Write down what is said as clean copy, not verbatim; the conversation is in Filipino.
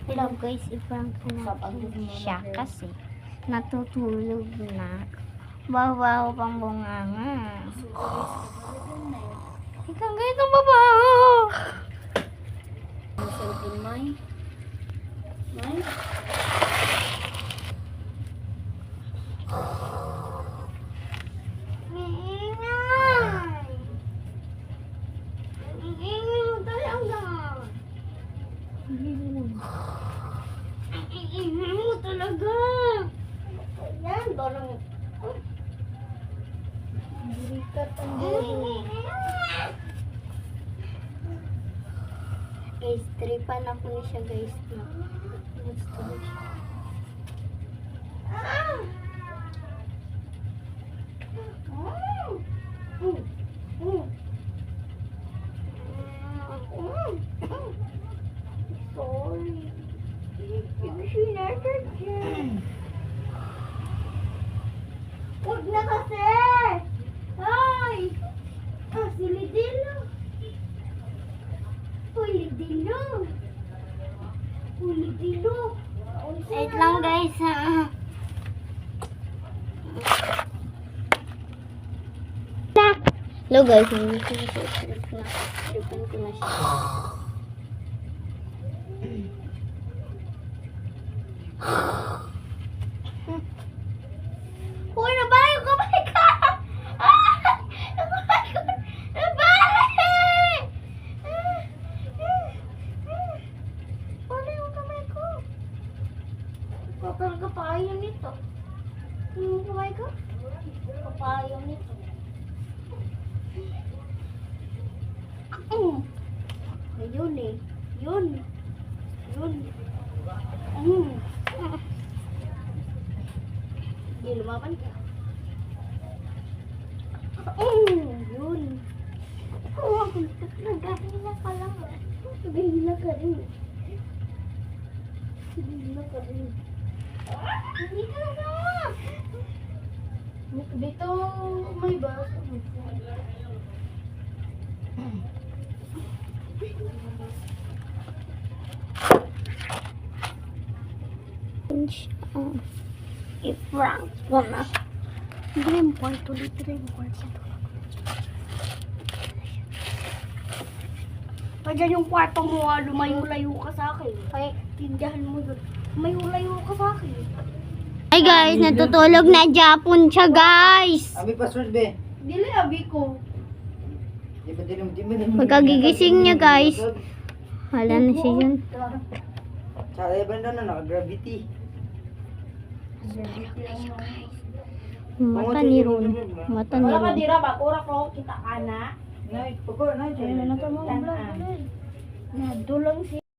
Hello guys, i-prank ko natin siya kasi natutulog na. Babaw pang bunganga. Ikaw guys, ang babaw! Cellphone, May. May? Iingay! Iingay mo talaga! Iingay mo talaga! Yan, dorong. Burikat ang bobo. Guys, tripan ako ni siya guys. Let's do it. Sorry. Huwag na kasi! Ay! Si Lidilo! Uy, Lidilo! Uy, Lidilo! Wait lang guys ha. Hello guys, hindi ko na siya. Tripan ko na siya. Uy, nabahay ko! Kamay ka! Nabahay ko! Nabahay! Wala yung kamay ko. Kapal kapayo nito. Yung kamay ko? Kapayo nito. Ayun eh. Yun. Yun. Hindi lumaban ka. Yun. Oh, nagahila ka lang. Nagahila ka rin. Nagahila ka rin. Hindi ka lang. Dito may baso. I-prank ko na. Dream part ulit. Dream part siya. Kaya yung kwarto mo, lumayo-layo ka sa akin. Ay, Tindahan mo yun. Lumayo-layo ka sa akin. Hi guys, natutulog na Japon siya guys. Abi password be. Dili, abi ko. Di ba Pagkagigising niya guys, wala na siya yun. Sa level na naka-gravity. Mata ni Ron. Mata ni Wala ka Ron. dira ba? Kura ko, kita ka na. Nay, pagko, nay. Ayun na ito mga vlog. Nadulang si